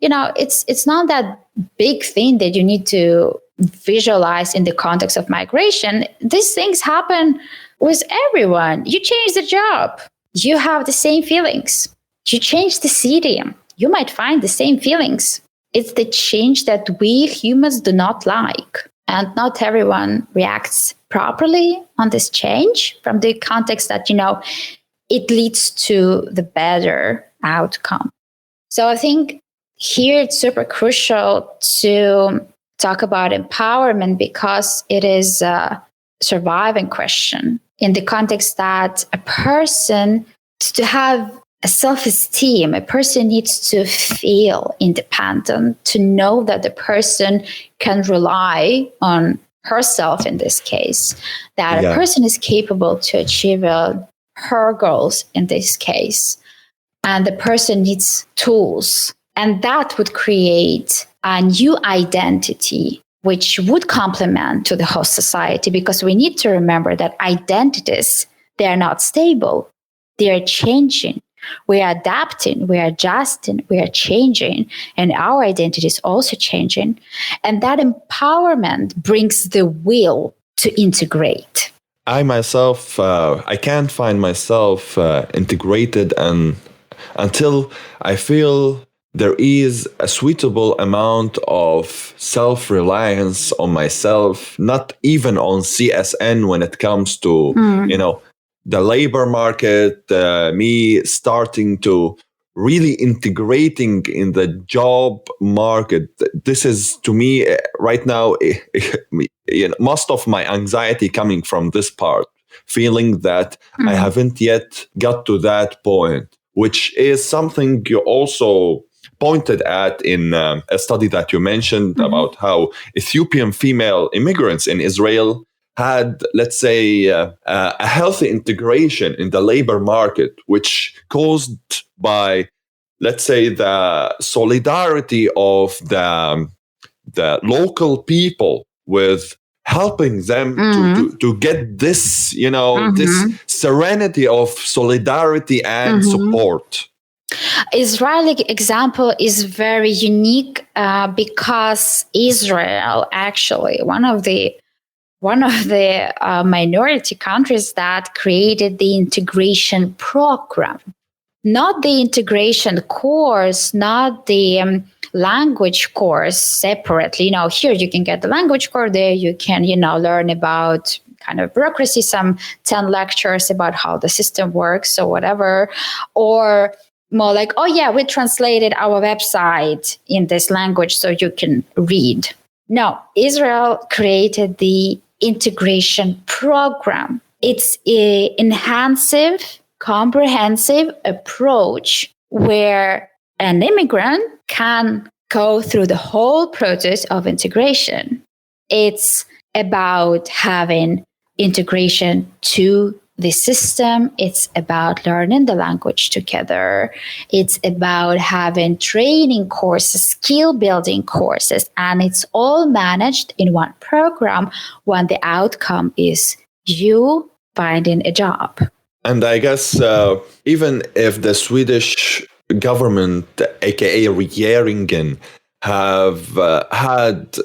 it's not that big thing that you need to visualize in the context of migration. These things happen with everyone. You change the job, you have the same feelings. You change the city, you might find the same feelings. It's the change that we humans do not like. And not everyone reacts properly on this change from the context that, it leads to the better outcome. So I think here it's super crucial to talk about empowerment because it is a surviving question in the context that a person to have a self-esteem, a person needs to feel independent, to know that the person can rely on herself in this case, that a person is capable to achieve her goals in this case, and the person needs tools. And that would create a new identity, which would complement to the host society, because we need to remember that identities, they are not stable, they are changing. We are adapting, we are adjusting, we are changing, and our identity is also changing. And that empowerment brings the will to integrate. I myself, I can't find myself integrated until I feel there is a suitable amount of self-reliance on myself, not even on CSN when it comes to, the labor market, me starting to really integrating in the job market. This is, to me, right now, most of my anxiety coming from this part. feeling that I haven't yet got to that point, which is something you also pointed at in a study that you mentioned about how Ethiopian female immigrants in Israel had, let's say, a healthy integration in the labor market, which caused by, let's say, the solidarity of the local people with helping them to get this, this serenity of solidarity and support. Israeli example is very unique because Israel actually one of the minority countries that created the integration program, not the integration course, not the language course separately. Here you can get the language course, there you can, learn about kind of bureaucracy, some 10 lectures about how the system works or whatever, or more like, oh yeah, we translated our website in this language so you can read. No, Israel created the integration program. It's an enhancing, comprehensive approach where an immigrant can go through the whole process of integration. It's about having integration to the system. It's about learning the language together. It's about having training courses, skill building courses, and it's all managed in one program when the outcome is you finding a job. And I guess even if the Swedish government, aka regeringen, have had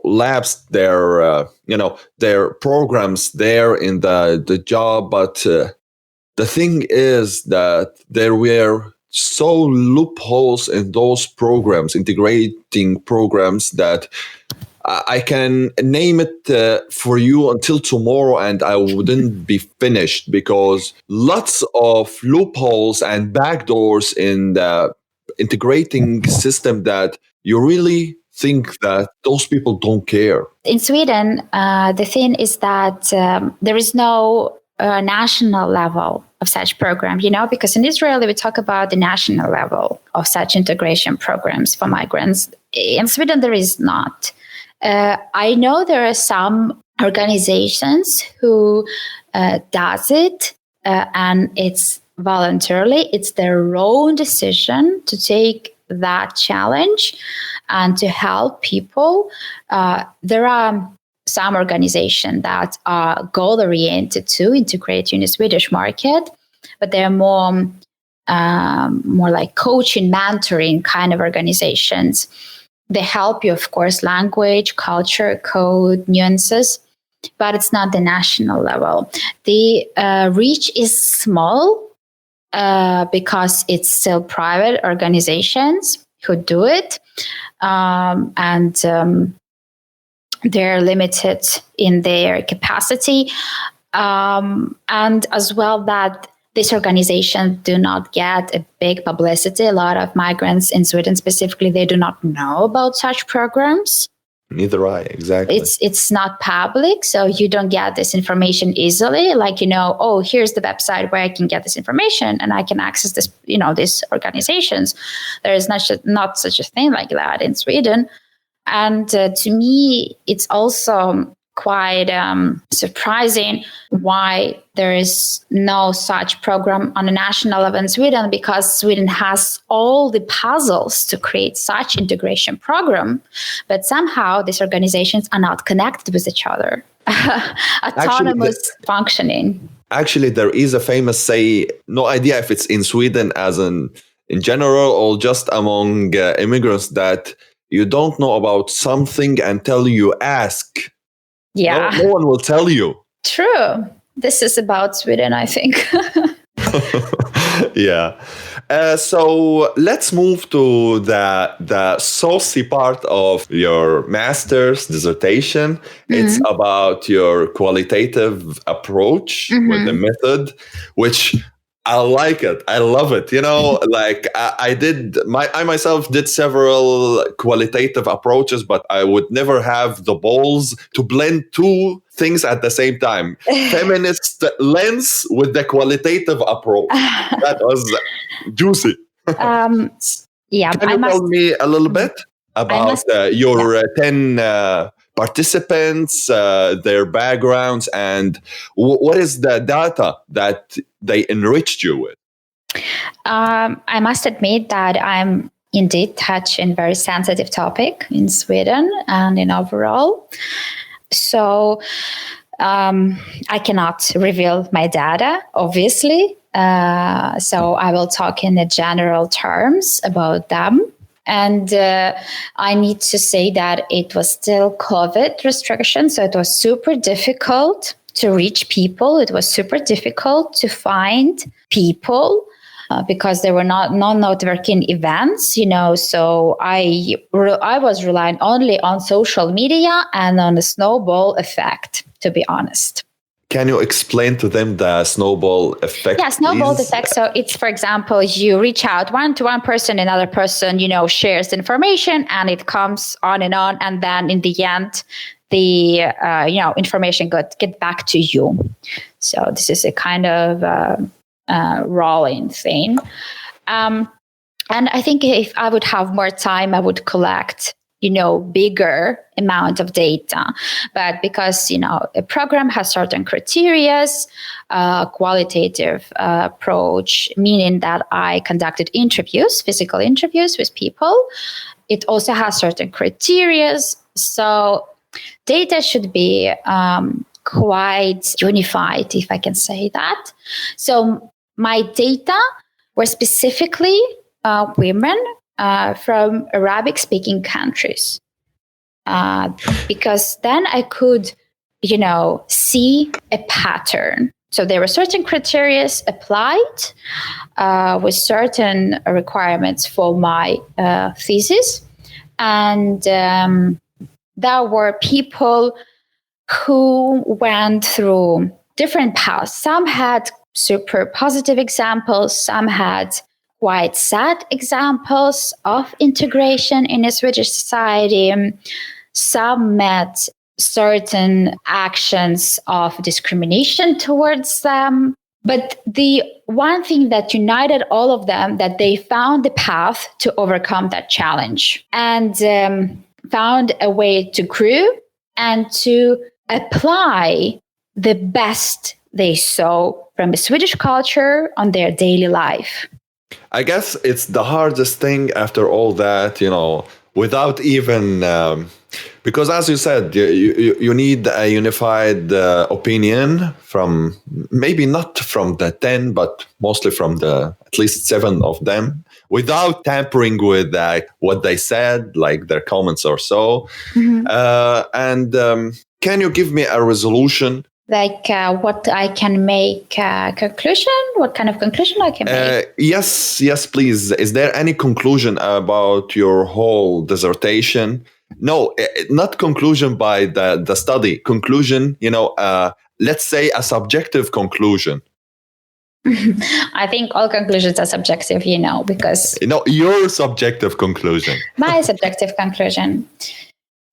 lapsed their programs there in the job, but the thing is that there were so loopholes in those programs, integrating programs, that I can name it for you until tomorrow and I wouldn't be finished, because lots of loopholes and backdoors in the integrating system that you really think that those people don't care. In Sweden, the thing is that there is no national level of such program, because in Israel, we talk about the national level of such integration programs for migrants. In Sweden, there is not. I know there are some organizations who does it, and it's voluntarily. It's their own decision to take that challenge and to help people. There are some organizations that are goal-oriented to integrate in the Swedish market, but they're more like coaching, mentoring kind of organizations. They help you, of course, language, culture, code, nuances, but it's not the national level. The reach is small because it's still private organizations who do it. And they're limited in their capacity. And as well that these organizations do not get a big publicity. A lot of migrants in Sweden specifically, they do not know about such programs. Neither I, exactly. It's not public, so you don't get this information easily. Like, oh, here's the website where I can get this information and I can access this, these organizations. There is not such a thing like that in Sweden. And to me, it's also quite surprising why there is no such program on a national level in Sweden, because Sweden has all the puzzles to create such integration program, but somehow these organizations are not connected with each other. Autonomous functioning. Actually, there is a famous say, no idea if it's in Sweden as in general or just among immigrants, that you don't know about something until you ask. Yeah. No one will tell you. True. This is about Sweden, I think. Yeah. So let's move to the saucy part of your master's dissertation. It's about your qualitative approach with the method, which I like it. I love it. Like I myself did several qualitative approaches, but I would never have the balls to blend two things at the same time. Feminist lens with the qualitative approach. That was juicy. Yeah, Can you tell me a little bit about your 10 participants, their backgrounds, and what is the data that they enriched you with? I must admit that I'm indeed touching a very sensitive topic in Sweden and in overall. So I cannot reveal my data, obviously. So I will talk in the general terms about them. And I need to say that it was still COVID restrictions. So it was super difficult to reach people. It was super difficult to find people because there were no networking events, So I was relying only on social media and on the snowball effect, to be honest. Can you explain to them the snowball effect? Yeah, snowball effect. So it's, for example, you reach out one to one person, another person, shares information, and it comes on. And then in the end, the information get back to you. So this is a kind of rolling thing. And I think if I would have more time, I would collect bigger amount of data. But because, a program has certain criteria, qualitative approach, meaning that I conducted interviews, physical interviews with people. It also has certain criteria. So data should be quite unified, if I can say that. So my data were specifically women from Arabic-speaking countries, because then I could, see a pattern. So there were certain criteria applied with certain requirements for my thesis, and there were people who went through different paths. Some had super positive examples, some had quite sad examples of integration in a Swedish society. Some met certain actions of discrimination towards them. But the one thing that united all of them, that they found the path to overcome that challenge and found a way to grow and to apply the best they saw from the Swedish culture on their daily life. I guess it's the hardest thing after all that, without even, because as you said, you need a unified opinion from maybe not from the 10, but mostly from the at least 7 of them, without tampering with what they said, like their comments or so. Mm-hmm. And can you give me a resolution? Like what I can make conclusion? What kind of conclusion I can make? Yes, please. Is there any conclusion about your whole dissertation? No, not conclusion by the study. Conclusion, let's say a subjective conclusion. I think all conclusions are subjective, because... your subjective conclusion. My subjective conclusion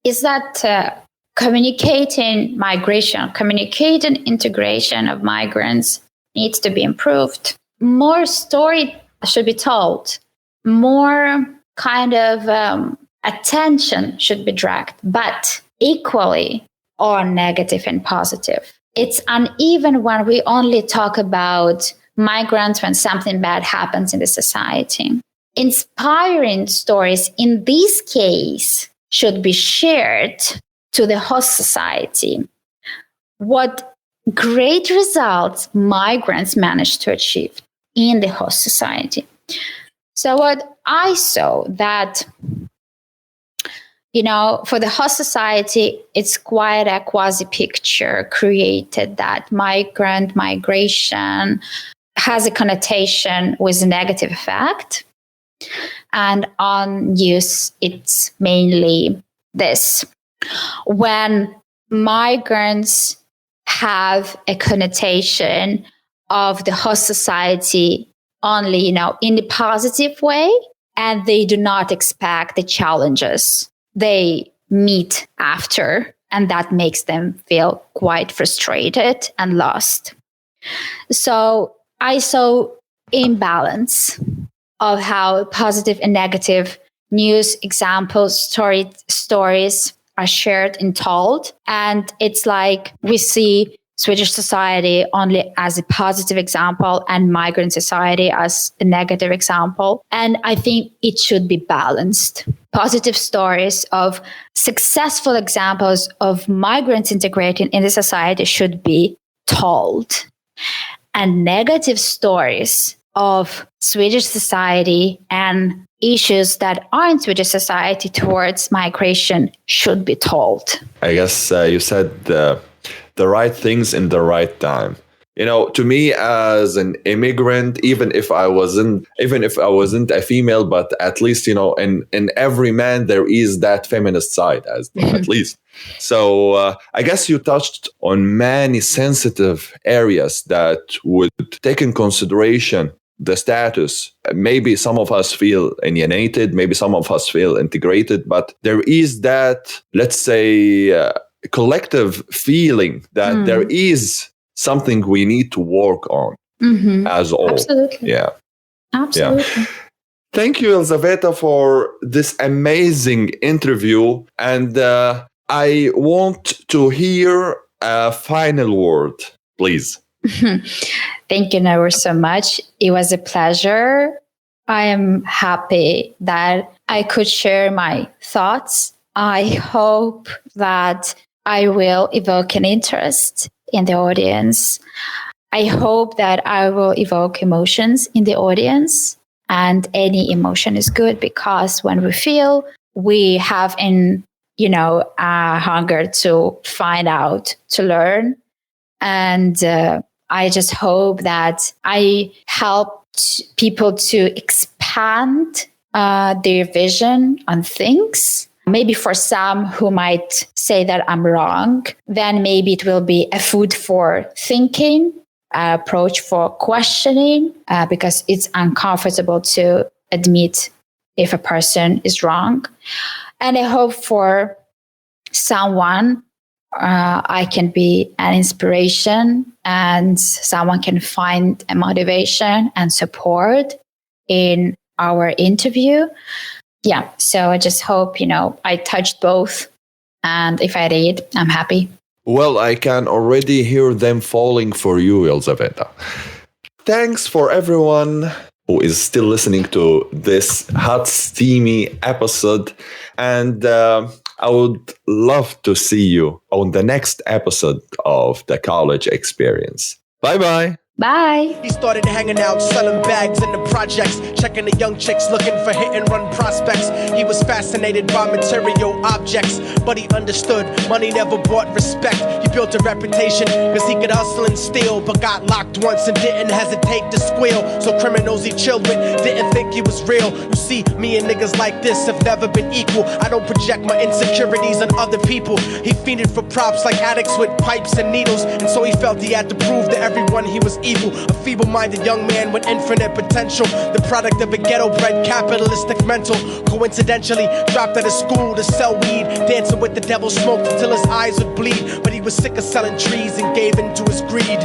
is that... communicating migration, communicating integration of migrants needs to be improved. More story should be told. More kind of attention should be dragged, but equally on negative and positive. It's uneven when we only talk about migrants when something bad happens in the society. Inspiring stories in this case should be shared to the host society. What great results migrants managed to achieve in the host society. So what I saw that, for the host society, it's quite a quasi picture created that migration has a connotation with a negative effect. And on use, it's mainly this. When migrants have a connotation of the host society only, in the positive way, and they do not expect the challenges they meet after. And that makes them feel quite frustrated and lost. So I saw imbalance of how positive and negative news examples, stories are shared and told. And it's like we see Swedish society only as a positive example and migrant society as a negative example. And I think it should be balanced. Positive stories of successful examples of migrants integrating in the society should be told. And negative stories of Swedish society and issues that are in Swedish society towards migration should be told. I guess you said the right things in the right time. To me as an immigrant, even if I wasn't a female, but at least, in every man, there is that feminist side at least. So I guess you touched on many sensitive areas that would take in consideration the status. Maybe some of us feel alienated, maybe some of us feel integrated, but there is that, let's say, collective feeling that there is something we need to work on as all. Absolutely. Yeah. Absolutely. Yeah. Thank you, Elzaveta, for this amazing interview. And I want to hear a final word, please. Thank you, Nour, so much. It was a pleasure. I am happy that I could share my thoughts. I hope that I will evoke an interest in the audience. I hope that I will evoke emotions in the audience. And any emotion is good, because when we feel, we have a hunger to find out, to learn. And I just hope that I helped people to expand their vision on things. Maybe for some who might say that I'm wrong, then maybe it will be a food for thinking, an approach for questioning, because it's uncomfortable to admit if a person is wrong. And I hope for someone, I can be an inspiration, and someone can find a motivation and support in our interview. Yeah, so I just hope, I touched both. And if I did, I'm happy. Well, I can already hear them falling for you, Elzaveta. Thanks for everyone who is still listening to this hot, steamy episode. And I would love to see you on the next episode of The College Experience. Bye-bye. Bye. He started hanging out, selling bags in the projects, checking the young chicks looking for hit and run prospects. He was fascinated by material objects, but he understood money never brought respect. He built a reputation because he could hustle and steal, but got locked once and didn't hesitate to squeal. So criminals he chilled with didn't think he was real. You see, me and niggas like this have never been equal. I don't project my insecurities on other people. He fiended for props like addicts with pipes and needles, and so he felt he had to prove to everyone he was evil. A feeble-minded young man with infinite potential, the product of a ghetto-bred capitalistic mental. Coincidentally dropped out of school to sell weed, dancing with the devil, smoked until his eyes would bleed. But he was sick of selling trees and gave in to his greed.